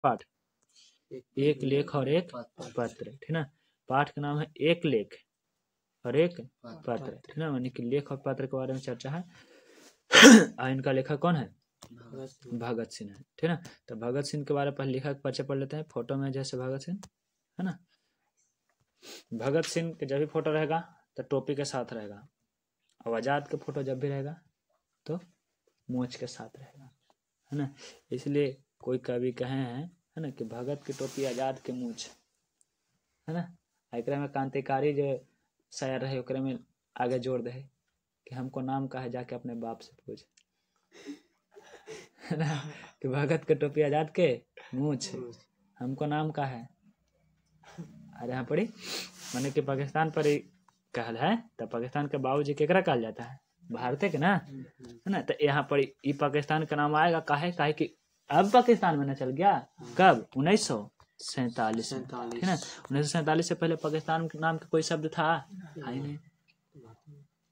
पाठ, एक लेख और एक पत्र, ठीक ना। पाठ का नाम है एक लेख और एक पत्र, ठीक ना। यानी कि लेख और पत्र के बारे में चर्चा है। और इनका लेखक कौन है? भगत सिंह है, ठीक ना। तो भगत सिंह के बारे में पहले लेखक परिचय पढ़ लेते हैं। फोटो में जैसे भगत सिंह है ना, भगत सिंह के जब भी फोटो रहेगा तो टोपी के साथ रहेगा, और आजाद के फोटो जब भी रहेगा तो मूंछ के साथ रहेगा, है ना। इसलिए कोई कवि कहे हैं, है ना, कि भगत की टोपी आजाद के मूंछ, है ना। एकरा में क्रांतिकारी जो शायर रहे ओकरे में आगे जोड़ दे कि हमको नाम का है जाके अपने बाप से पूछ, है ना, कि भगत के टोपी आजाद के मूंछ, हमको नाम का है। अरे यहाँ पढ़ी मैंने कि पाकिस्तान पर ही कहल है, तो पाकिस्तान के बाबूजी केकरा कहल जाता है? भारतीय के ना, है ना। तो यहाँ पर ई पाकिस्तान का नाम आएगा काहे कि अब पाकिस्तान में न चल गया, कब? 1947 में, ठीक ना। 1947 से पहले पाकिस्तान के नाम का कोई शब्द था ही नहीं,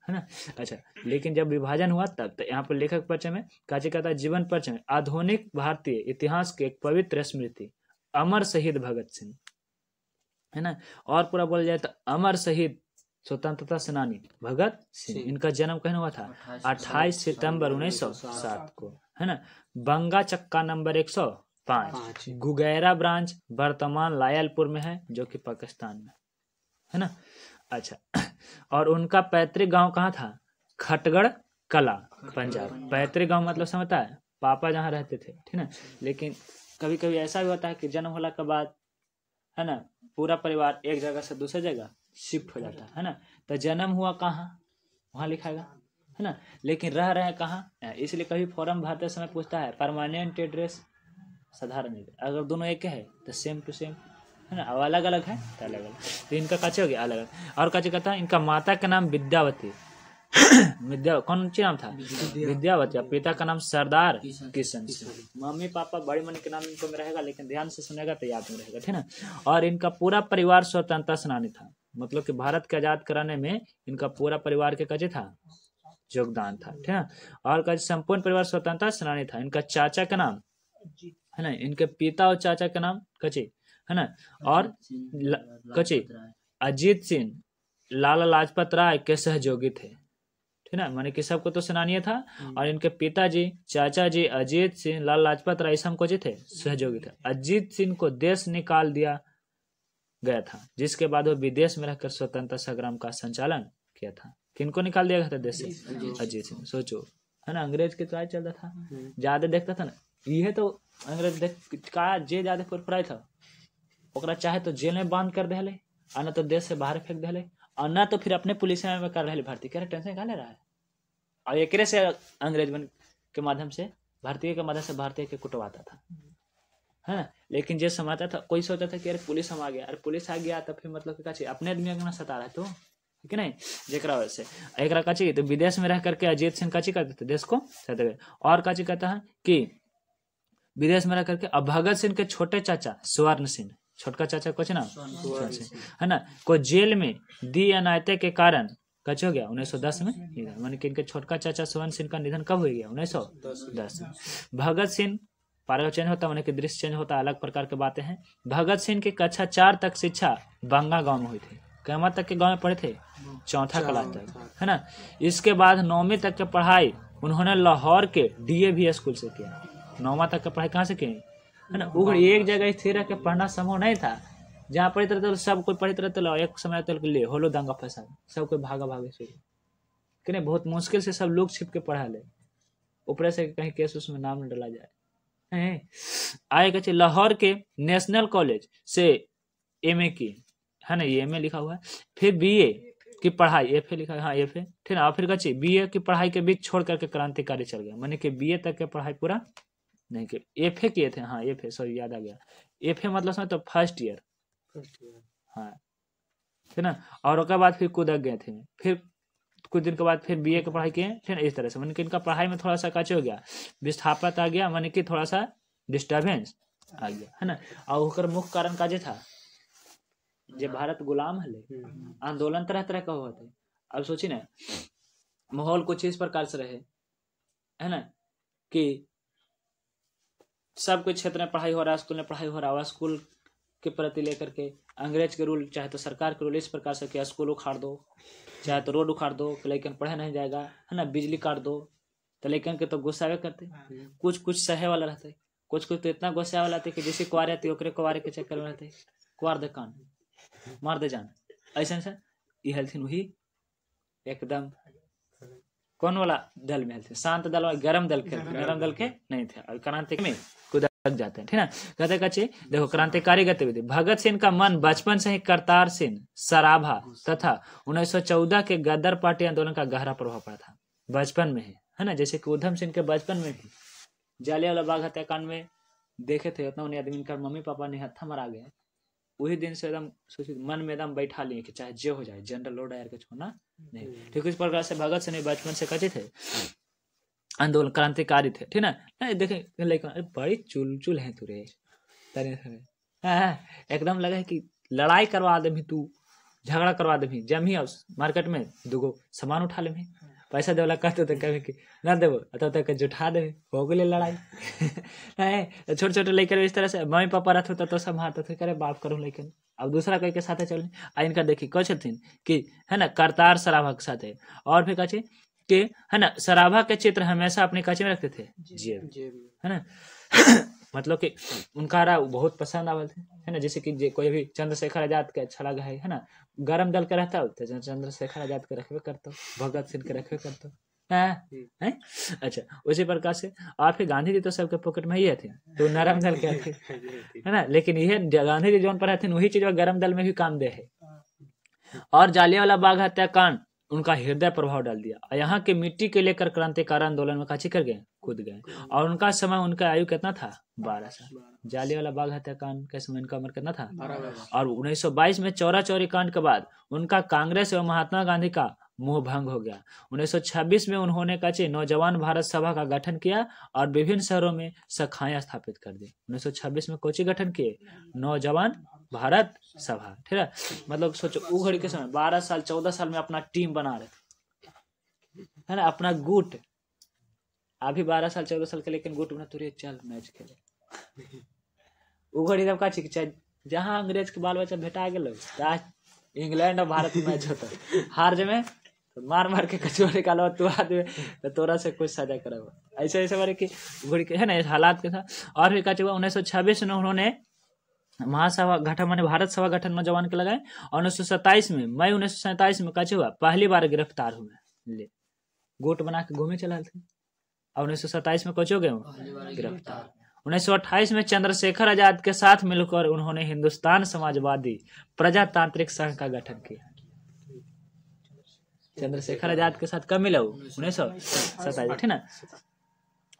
है ना। अच्छा, लेकिन जब विभाजन हुआ तब तो यहाँ पर लेखक परिचय में काजी कहता है, जीवन परिचय में आधुनिक भारतीय इतिहास के एक पवित्र स्मृति अमर शहीद भगत सिंह, है ना। और पूरा बोल जाए तो अमर शहीद स्वतंत्रता सेनानी भगत सिंह। इनका जन्म कहीं हुआ था? 28 सितंबर 1907 को, है ना। बंगा चक्का नंबर 105, गुगैरा ब्रांच वर्तमान लायलपुर में है, जो कि पाकिस्तान में, है ना। अच्छा, और उनका पैतृक गांव कहाँ था? खटगढ़ कला, पंजाब। पैतृक गांव मतलब समझता है, पापा जहाँ रहते थे, ठीक ना। लेकिन कभी कभी ऐसा भी होता है कि जन्म होने के बाद, है ना, पूरा परिवार एक जगह से दूसरे जगह शिफ्ट हो जाता है ना। तो जन्म हुआ कहाँ वहाँ लिखाएगा, है ना। लेकिन रह रहे हैं कहाँ, इसलिए कभी फॉर्म भरते समय पूछता है परमानेंट एड्रेस, साधारण एड्रेस। अगर दोनों एक है तो सेम टू सेम, है ना। अब अलग अलग है तो अलग अलग, तो इनका काचे हो गया अलग अलग। और काचे कहता है इनका माता का नाम विद्यावती कौन सी नाम था? विद्यावती। पिता का नाम सरदार किशन सिंह। मम्मी पापा बड़ी मम्मी के नाम इनको में रहेगा, लेकिन ध्यान से सुनेगा तो याद में रहेगा, ठीक ना। और इनका पूरा परिवार स्वतंत्रता सेनानी था, मतलब कि भारत के आजाद कराने में इनका पूरा परिवार के कजे था योगदान था, ठीक है। और का संपूर्ण परिवार स्वतंत्रता सेनानी था। इनका चाचा का नाम, है ना, इनके पिता और चाचा का नाम कचे, है ना। और कचे अजीत सिंह लाला लाजपत राय के सहयोगी थे, ठीक ना। माने कि सबको तो सेनानी था। और इनके पिताजी, चाचा जी अजीत सिंह, लाला लाजपत राय सब को जी थे सहयोगी थे। अजीत सिंह को देश निकाल दिया गया था, जिसके बाद वो विदेश में रहकर स्वतंत्रता संग्राम का संचालन किया था। किनको निकाल दिया गया था देश से? अजीत सिंह। सोचो, है ना, अंग्रेज के ट्राई चलता था, ज्यादा देखता था ना। ये तो अंग्रेज देख का जे ज्यादा फुरफुराई था, ओकरा चाहे तो जेल में बांध कर दे, और न तो देश से बाहर फेंक दे, और न तो फिर अपने पुलिस में कर रहे भर्ती। कह रहे टेंशन कहा ले रहा है। और एक से अंग्रेज बन के माध्यम से, भारतीय के माध्यम से भारतीय के कुटवाता था, है ना। लेकिन जो समाता था, कोई सोचता था कि अरे पुलिस हम आ गया, अरे पुलिस आ गया तो फिर मतलब क्या चाहिए, अपने आदमी अगर सता रहा है तो, ठीक है नहीं। जेकरा वजह से एक का चाहिए तो विदेश में रह करके अजीत सिंह काची करते थे, देश को सता। और काची कहता है कि विदेश में रह करके अब भगत सिंह के छोटे चाचा स्वर्ण सिंह, छोटका चाचा कुछ ना स्वर्ण सिंह, है ना, को जेल में दी अनायते के कारण कच हो गया 1910 में निधन। माने कि इनके छोटका चाचा स्वर्ण सिंह का निधन कब हो गया? 1910 में। भगत सिंह पारा चेंज होता, माने कि दृश्य चेंज होता, अलग प्रकार के बातें हैं। भगत सिंह की कक्षा 4 तक शिक्षा बंगा गांव में हुई थी। कैमा तक के गांव में पढ़े थे? चौथा क्लास तक, है ना। इसके बाद 9वीं तक की पढ़ाई उन्होंने लाहौर के DAV स्कूल से किया। 9वां तक की पढ़ाई कहाँ से की, है ना। उगर एक जगह स्थिर रह के पढ़ना संभव नहीं था। जहाँ पढ़ी तरह सब कोई पढ़ी तरह एक समय तक ले होलो दंगा फसाद, सब कोई भागा भागे से कि नहीं, बहुत मुश्किल से सब लोग छिप के पढ़ा ले, ऊपर से कहीं केस उसमें नाम न डाला जाए। आए कहे लाहौर के नेशनल कॉलेज से MA की, है ना, ये MA लिखा हुआ है। फिर BA की पढ़ाई, FA लिखा है, हाँ FA, ठीक है। फिर कहे BA की पढ़ाई के बीच छोड़ करके क्रांतिकारी चल गया, माने कि BA तक के पढ़ाई पूरा नहीं कि FA किए थे, हाँ FA, सॉरी याद आ गया। FA मतलब समझ तो फर्स्ट ईयर, हाँ, है ना। और उसके बाद फिर कूदक गए थे, फिर कुछ दिन के बाद फिर BA की पढ़ाई किए, ठीक है। इस तरह से माने कि इनका पढ़ाई में थोड़ा सा काचे हो गया, विस्थापित आ गया, माने कि थोड़ा सा डिस्टर्बेंस आ गया, है ना। और ओकर मुख्य कारण काजे था, जे भारत गुलाम है, आंदोलन तरह तरह का हुआ था। अब सोची ना, माहौल कुछ इस प्रकार से रहे, है ना, कि सब कुछ क्षेत्र में पढ़ाई हो रहा है, स्कूल में पढ़ाई हो रहा है, स्कूल के प्रति लेकर के अंग्रेज के रूल चाहे तो सरकार के रूल इस प्रकार से किया, स्कूल उखाड़ दो, चाहे तो रोड उखाड़ दो, लेकिन पढ़े नहीं जाएगा, है ना, बिजली काट दो, तो लेकिन के तो गुस्सा करते। कुछ कुछ सहे वाला रहते, कुछ कुछ तो इतना गुस्सा वाला रहते कि जैसे कुआरे आती ओकरे कुआरे के चक्कर में रहते, कुआर दे कान मार दे जान, ऐसा ऐसा ये हलथिन वही एकदम कौन वाला दल में थे, शांत दल वाला, गरम दल के, गरम दल के नहीं थे, और क्रांति में कूद जाते हैं, ठीक ना। कहते कच्चे देखो क्रांतिकारी गतिविधि, भगत सिंह का मन बचपन से ही करतार सिंह, सराभा तथा 1914 के गदर पार्टी आंदोलन का गहरा प्रभाव पड़ा था, बचपन में है ना। जैसे कि उधम सिंह के बचपन में भी जालियांवाला बाग हत्याकांड में देखे थे, उतना उन्हें आदमी का मम्मी पापा निहत्था मरा गए, वही दिन से एकदम सोचिए मन में एकदम बैठा लिए कि चाहे जो हो जाए जनरल लो डायर के छोड़ना नहीं। ठीक इस प्रकार से भगत सिंह बचपन से कचे थे, आंदोलन क्रांतिकारी थे, ठीक ना। देखे लेकिन बड़ी चुलचुल है तू रे, एकदम लगा है कि लड़ाई करवा दे तू, झगड़ा करवा दे, जम ही मार्केट में दूगो सामान उठा ले, पैसा देवला कहते तो कभी कि ना देवो तब जुठा दे, हो गए लड़ाई। नहीं छोटे छोटे लेकर इस तरह से मम्मी पापा रहते तो संभालते थे, करे बाप करूँ, लेकिन अब दूसरा कोई के साथ चल इनका देखी कह छथिन कि है ना करतार सराभा के साथ है, और फिर कहे कि है ना सराभा के चित्र हमेशा अपने कचे में रखते थे जेब, है ना। मतलब कि उनका बहुत पसंद आवल थे, है ना। जैसे कि कोई भी चंद्रशेखर आजाद के अच्छा लगा है ना, गरम दल के रहता तो चंद्रशेखर आजाद के रखबे करता, भगत सिंह के रखबे करता है। अच्छा उसी प्रकार से, और फिर गांधी जी तो सबके पॉकेट में ही थे, तो नरम दल के थे, है ना। लेकिन ये गांधी जी जो पर थे वही चीज गरम दल में भी काम दे है। और जालियांवाला बाग हत्याकांड उनका हृदय प्रभाव डाल दिया, और यहाँ के मिट्टी के लेकर क्रांतिकारी आंदोलन में काची कर गए, कूद गए। और उनका समय, उनका आयु कितना था, 12 साल। जालियांवाला बाग हत्याकांड के समय उनका उम्र कितना था, 12। और 1922 में चौरा चौरी कांड के बाद उनका कांग्रेस एवं महात्मा गांधी का मोह भंग हो गया। 1926 में उन्होंने कचे नौजवान भारत सभा का गठन किया और विभिन्न शहरों में शाखाएं स्थापित कर दी। 1926 में कोची गठन किए, नौजवान भारत सभा, ठीक है। मतलब सोचो वो घड़ी के समय 12 साल 14 साल में अपना टीम बना रहे थे, है ना, अपना गुट। अभी 12 साल 14 साल के लेकिन गुट बना तुरंत चल मैच खेले। वो घड़ी तब का चाहे जहाँ अंग्रेज के बाल बच्चा भेटा गेल, इंग्लैंड और भारत में मैच होता, हार जमे तो मार मार के कचुआ निकालो, तू आदमी तो तोरा से कुछ सजा करो, ऐसे ऐसे बारे की घड़ी के, है ना, हालात के था। और फिर कहा 1926 में उन्होंने महासभा गठन माने भारत सभा गठन में जवान के लगाए। और 1927 में मई 1927 में कचे हुआ पहली बार गिरफ्तार हुए, ले गोट बना के घूमे चला थे। और 1927 में कचो गए गिरफ्तार। 1928 में चंद्रशेखर आजाद के साथ मिलकर उन्होंने हिंदुस्तान समाजवादी प्रजातांत्रिक संघ का गठन किया। चंद्रशेखर आजाद के साथ कब मिला, 1927, ठीक ना।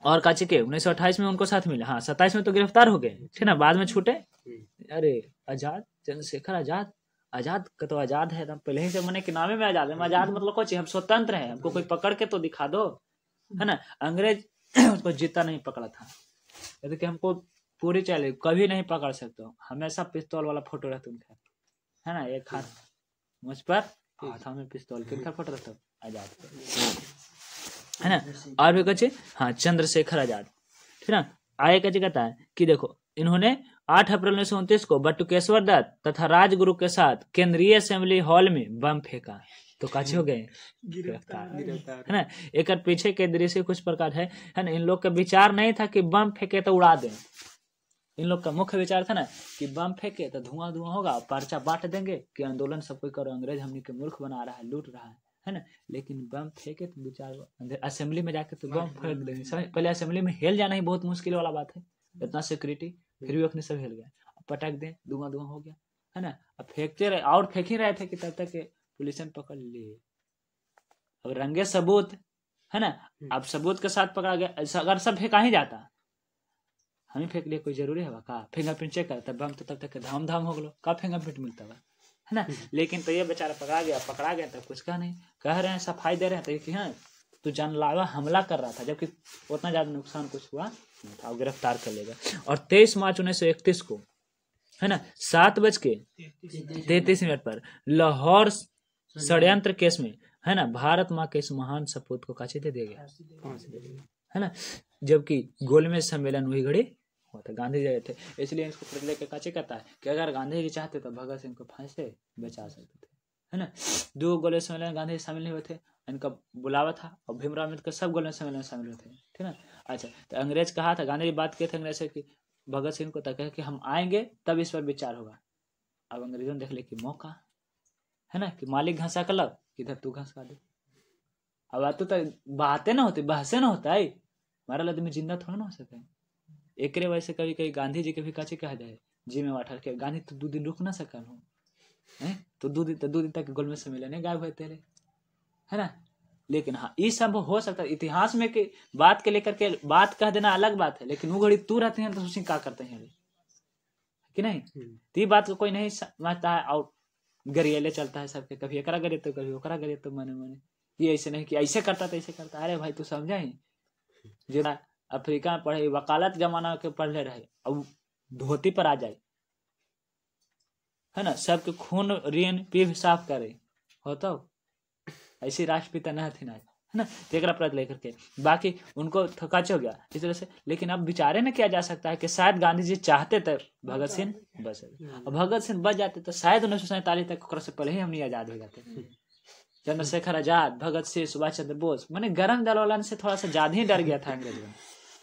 और काची के 1928 में उनको साथ मिला, हाँ 27 में तो गिरफ्तार हो गए, ठीक ना, बाद में छूटे। अरे आजाद, चंद्रशेखर आजाद, आजाद का तो आजाद है, पहले ही से मने के नामे में आजाद है। आजाद मतलब कुछ हम स्वतंत्र हैं, हमको कोई पकड़ के तो दिखा दो, है ना। अंग्रेज उसको जीता नहीं पकड़ा था, यदि कि हमको पूरी चले कभी नहीं पकड़ सकते, हमेशा पिस्तौल वाला फोटो रहता उनका, है ना। एक हाथ मुझ पर, हाथ में पिस्तौल, किनका फोटो रहता, आजाद, है ना। और भी कुछ, हाँ चंद्रशेखर आजाद, ठीक ना। आगे कैसे कहता है कि देखो इन्होंने 8 अप्रैल 1929 को बटुकेश्वर दत्त तथा राजगुरु के साथ केंद्रीय असेंबली हॉल में बम फेंका, तो काचे हो गए गिरफ्तार, है ना। एक पीछे के दृश्य कुछ प्रकार है ना। इन लोग का विचार नहीं था कि बम फेंके तो उड़ा दें, इन लोग का मुख्य विचार था ना कि बम फेंके तो धुआं धुआं होगा, पर्चा बांट देंगे कि आंदोलन सब कोई करो, अंग्रेज हमने के मूर्ख बना रहा है, लूट रहा है ना। लेकिन बम फेंके तो विचार असेंबली में जाके तो बम फेंक देंगे। पहले असेंबली में हिल जाना ही बहुत मुश्किल वाला बात है, इतना सिक्योरिटी, फिर भी अपने सब हिल गए, पटक दें धुआं धुआं हो गया, है ना। अब फेंकते रहे और फेंक ही रहे थे कि तब तक पुलिस ने पकड़ लिए। अब रंगे सबूत, है ना, अब सबूत के साथ पकड़ा गया। अगर सब फेंका ही जाता, हम ही फेंक लिए, कोई जरूरी है का फिंगरप्रिंट चेक करता, बम तो तब तक धाम धाम हो गलो, का फिंगरप्रिंट मिलता है ना। लेकिन तो ये बेचारा पकड़ा गया तब कुछ कहा नहीं, कह रहे हैं सफाई दे रहे हैं तो हाँ तू जानलेवा हमला कर रहा था, जबकि उतना ज्यादा नुकसान कुछ हुआ नहीं था, गिरफ्तार कर लेगा। और 23 मार्च 1931 को, है ना, 7:33 पर लाहौर षड्यंत्र केस में, है ना, भारत माँ के इस महान सपूत को काचे दे दिया गया, है ना। जबकि गोलमेज सम्मेलन वही घड़ी हुआ था, गांधी जी थे, इसलिए इसको प्रतिलेख के काचे कहता है कि अगर गांधी जी चाहते तो भगत सिंह को फांसी से बचा सकते थे, है ना। 2 गोले सम्मेलन में गांधी जी शामिल नहीं हुए थे, इनका बुलावा था, और भीमराव अम्बेडकर सब गोले सम्मेलन में शामिल हुए थे, ठीक है। अच्छा, तो अंग्रेज कहा था, गांधी जी बात किए थे अंग्रेज से कि भगत सिंह को तक है कि हम आएंगे तब इस पर विचार होगा। अब अंग्रेजों ने देख लिया कि मौका है ना, कि मालिक घंसा कर लब, इधर तू घंसा दे। अब तो बातें ना होती, बहसे ना होता है, हमारा आदमी जिंदा थोड़ा ना हो सके। एक वजह से कभी कभी गांधी जी के भी काचे कहा जाए जी में वाठर के गांधी तो 2 दिन रुक ना सकल हो, तो 2 दिन तक गोल में सम्मेलन गायब हुए तेरे, है ना। लेकिन हाँ, ये सब हो सकता है इतिहास में कि बात के लेकर के बात कह देना अलग बात है, लेकिन वो घड़ी तू रहते हैं तो सोचिए क्या करते हैं कि नहीं। तो बात को कोई नहीं समझता है और गरियले चलता है सबके, कभी एकरा गरिए तो कभी ओकरा गरिए तो मने मने ये ऐसे नहीं कि ऐसे करता तो ऐसे करता। अरे भाई तू समझा ही, जो अफ्रीका में पढ़े वकालत जमाना के पढ़ले रहे, अब धोती पर आ जाए, है ना, सबके खून ऋण पीव साफ करे हो तो ऐसी राष्ट्रपिता न थी ना, है ना। तेरा प्रत लेकर के बाकी उनको थकाच हो गया इस तरह से। लेकिन अब विचारे न किया जा सकता है कि शायद गांधी जी चाहते थे भगत सिंह बच, और भगत सिंह बच जाते तो शायद 1947 तक से पहले ही हम नहीं आजाद हो जाते। चंद्रशेखर आजाद, भगत सिंह, सुभाष चंद्र बोस, मैंने गरम दल वाला से थोड़ा सा ज्यादा ही डर गया था अंग्रेजों में,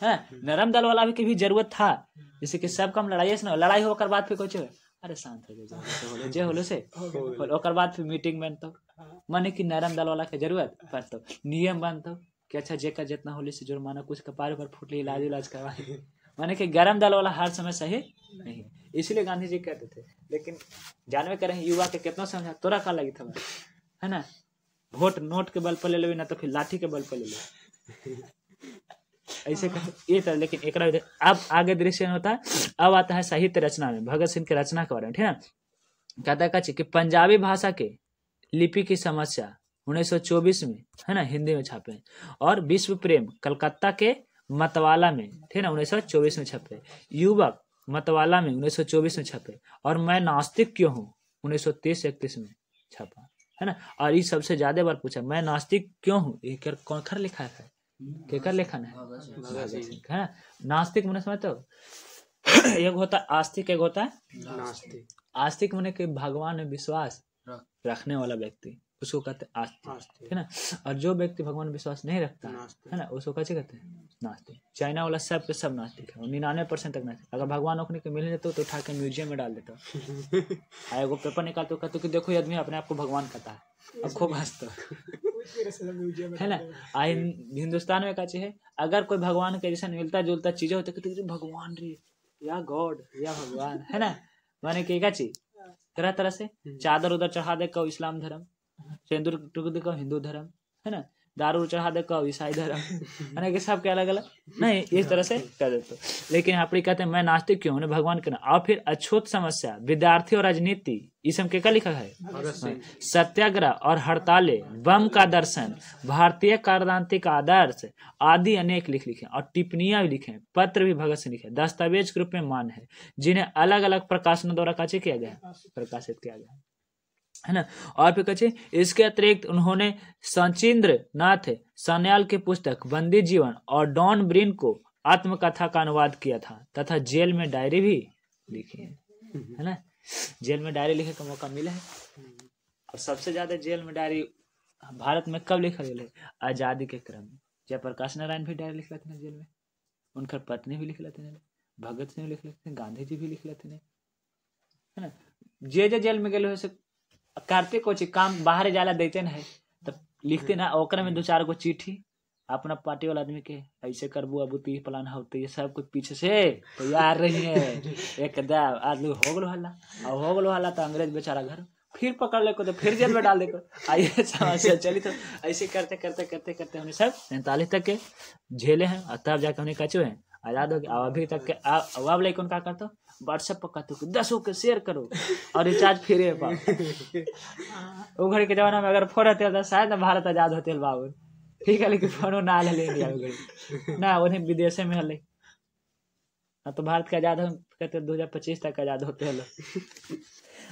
है। नरम दल वाला भी जरूरत था, जैसे कि सब कम लड़ाई से लड़ाई होकर बाद फिर कुछ अरे शांत हो गए जे होलो से ओकर बाद फिर मीटिंग बनता, माने कि नरम दल वाला के जरूरत पड़ता, नियम बनता कि अच्छा जेकर जितना होली से जुर्माना कुछ कपार पर फुटली इलाज करवाए, माने कि गरम दल वाला हर समय सही नहीं, इसलिए गांधी जी कहते थे। लेकिन जानवे करें युवा के कितना समझा, तोरा का लगी था, है ना, वोट नोट के बल पर ले ले ना तो फिर लाठी के बल पर ले ले, ऐसे ये था। लेकिन एक अब आगे दृश्य होता है, अब आता है साहित्य रचना में भगत सिंह की रचना के बारे में, ठीक है। कहता है कि पंजाबी भाषा के लिपि की समस्या 1924 में, है ना, हिंदी में छापे, और विश्व प्रेम कलकत्ता के मतवाला में, ठीक है, 1924 में छपे, युवक मतवाला में 1924 में छपे, और मैं नास्तिक क्यों हूँ 1930-31 में छपा, है ना। और ये सबसे ज्यादा बार पूछा मैं नास्तिक क्यों हूँ, ये कौन खर लिखा है, केकर लेखन है, है। नास्तिक मैंने समझते हो, एक होता है आस्तिक, एक होता है नास्तिक। आस्तिक मैंने कि भगवान में विश्वास रखने वाला व्यक्ति, उसको कहते हैं आस्तिक, है ना। और जो व्यक्ति भगवान में विश्वास नहीं रखता है ना, उसको कैसे कहते हैं नास्तिक। चाइना वाला सब के सब नास्तिक है, 99% तक नास्तिक। अगर भगवान ओखने के मिल जाते तो उठा के म्यूजियम में डाल देता, वो पेपर निकालते कहते कि देखो ये आदमी अपने आप को भगवान कहता है, अब खूब हंसता है ना। हिंदुस्तान में क्या है, अगर कोई भगवान के जैसा मिलता जुलता चीजें होती तो भगवान रे या गॉड या भगवान, है ना, माने कि क्या चीज तरह तरह से चादर उधर चढ़ा दे कहो इस्लाम धर्म, सिंदूर टूक दे कहो हिंदू धर्म, है ना, दारू चढ़ा दे कहो ईसाई धर्म, है ना, कि सब के अलग अलग नहीं इस तरह से कर देते। लेकिन यहाँ पर कहते हैं मैं नास्तिक क्यों, उन्हें भगवान के ना। और फिर अछूत समस्या, विद्यार्थी और राजनीति, इस के क्या लिखा है, सत्याग्रह और हड़ताले, बम का दर्शन, भारतीय कार्यतांत्रिक आदर्श आदि अनेक लिखे, और टिप्पणियां भी लिखे, पत्र भी भगत सिंह लिखे, दस्तावेज के रूप में मान है, जिन्हें अलग अलग प्रकाशनों द्वारा काचे किया गया, प्रकाशित किया गया, है ना। और फिर कहे इसके अतिरिक्त उन्होंने सचिंद्र नाथ सान्याल के पुस्तक बंदी जीवन और डॉन ब्रिन को आत्मकथा का अनुवाद किया था, तथा जेल में डायरी भी लिखी है ना। जेल में डायरी लिखे का मौका मिला है, और सबसे ज्यादा जेल में डायरी भारत में कब लिखा गया है, आजादी के क्रम में। जयप्रकाश नारायण भी डायरी लिख लेते हैं जेल में, उनका पत्नी भी लिख लेते हैं, भगत सिंह लिख लेते हैं, गांधी जी भी लिख लेते हैं, है ना। जे जेल में गए से कार्तिक को काम बाहर जाला देते ना है तब लिखते ना, ओकरा में 2-4 गो चिट्ठी अपना पार्टी वाला आदमी के ऐसे करबू अबू ती प्लान होते, ये सब कुछ पीछे से तैयार रही है एकदम आदमी हो गलो हल्ला, और हो गलो हल्ला तो अंग्रेज बेचारा घर फिर पकड़ ले को तो फिर जेल में डाल देको। आइए समस्या चली, तो ऐसे करते करते करते करते हमने सब 47 तक के झेले हैं, और तब जाकर हमने कचो हैं आजाद हो गया। अभी तक के अब लेकिन क्या करता व्हाट्सएप पर कहते हो 10 के शेयर करो और रिचार्ज फ्री पाओ। वो घड़ी के जमाना में अगर फोन होते तो शायद भारत आजाद होते बाबू, ठीक है, लेकिन फोन ना ले इंडिया में ना, उन्हें विदेश में हले ना, तो भारत के आजाद हो कहते 2025 तक आजाद होते हलो।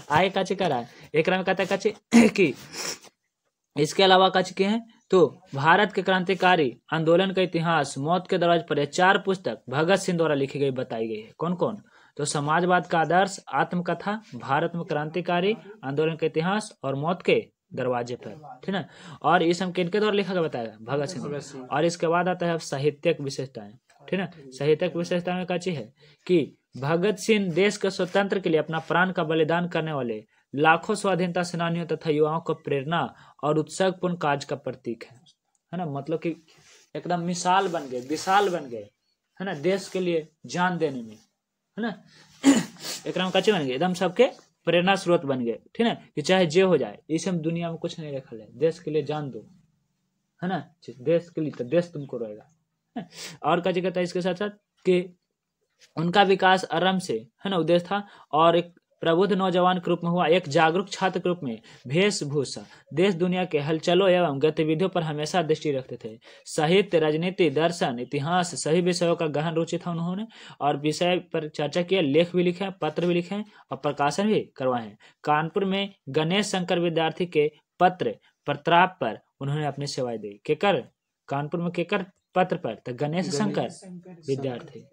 आगे काचे करा है एक में कहता है कि इसके अलावा काचे के हैं तो भारत के क्रांतिकारी आंदोलन का इतिहास, मौत के दरवाजे पर, 4 पुस्तक भगत सिंह द्वारा लिखी गई बताई गई है। कौन कौन? तो समाजवाद का आदर्श, आत्मकथा, भारत में क्रांतिकारी आंदोलन का इतिहास और मौत के दरवाजे पर, ठीक है। और ये सब किनके द्वारा लिखा गया बताया? भगत सिंह। और इसके बाद आता है अब साहित्यिक विशेषताएं, ठीक है। साहित्यिक विशेषता में क्या चीज है कि भगत सिंह देश के स्वतंत्र के लिए अपना प्राण का बलिदान करने वाले लाखों स्वाधीनता सेनानियों तथा युवाओं को प्रेरणा और उत्सर्गपूर्ण कार्य का प्रतीक है ना। मतलब कि एकदम मिसाल बन गए, विशाल बन गए, है ना, देश के लिए जान देने में, है ना। एकदम कच्चे बन गए, एकदम सबके प्रेरणा स्रोत बन गए, ठीक है। कि चाहे जे हो जाए, इसे हम दुनिया में कुछ नहीं रखल है, देश के लिए जान दो, है ना, देश के लिए, तो देश तुमको रहेगा। और क्या कहता है इसके साथ साथ कि उनका विकास आरंभ से, है ना, उद्देश्य था और एक प्रबुद्ध नौजवान के रूप में हुआ, एक जागरूक छात्र के रूप में वेशभूषा, देश दुनिया के हलचलों एवं गतिविधियों पर हमेशा दृष्टि रखते थे। साहित्य, राजनीति, दर्शन, इतिहास सभी विषयों का गहन रुचि था उन्होंने, और विषय पर चर्चा किया, लेख भी लिखे, पत्र भी लिखे और प्रकाशन भी करवाए हैं। कानपुर में गणेश शंकर विद्यार्थी के पत्र प्रताप पर उन्होंने अपनी सेवाएं दी। केकर? कानपुर में केकर पत्र पर? तो गणेश शंकर विद्यार्थी।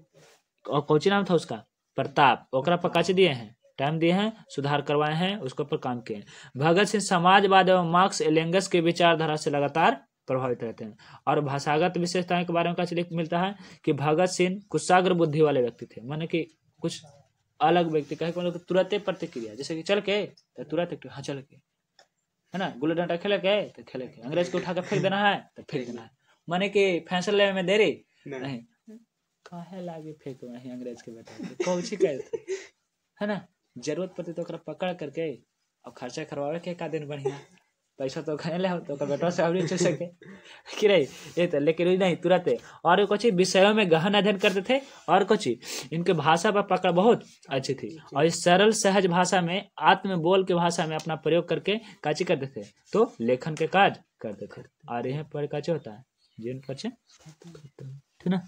और कौची नाम था उसका? प्रताप। ओकरा पर काची दिए हैं, टाइम दिए हैं, सुधार करवाए हैं, उसके ऊपर काम किए हैं। भगत सिंह समाजवाद एवं मार्क्स एंगेल्स की विचारधारा से लगातार प्रभावित रहते हैं। और भाषागत विशेषताएं के बारे में क्या मिलता है कि भगत सिंह कुशाग्र बुद्धि वाले व्यक्ति थे, माने कि कुछ अलग व्यक्ति कहे मतलब तुरंत प्रतिक्रिया, जैसे कि चल के तो तुरंत हाँ चल के, है ना, गुल्ली डंडा खेले के तो खेले के, अंग्रेज को उठा के फेंक देना है तो फेंक देना है, माने कि फैसला लेने में देरी नहीं, काहे लागे फेंक वही अंग्रेज के बेटा कौची कहते, है ना। जरूरत पड़ती तो पकड़ करके और खर्चा करवावे के का दिन बढ़िया, पैसा तो खाने ले तो बेटा से अभी चल सके कि नहीं ये तो, लेकिन नहीं तुरंत। और कुछ विषयों में गहन अध्ययन करते थे, और कुछ इनके भाषा पर पकड़ बहुत अच्छी थी, और इस सरल सहज भाषा में, आत्म बोल की भाषा में अपना प्रयोग करके काची करते थे, तो लेखन के कार्य करते थे। और यह पर काचे होता है जीवन पर, ठीक ना।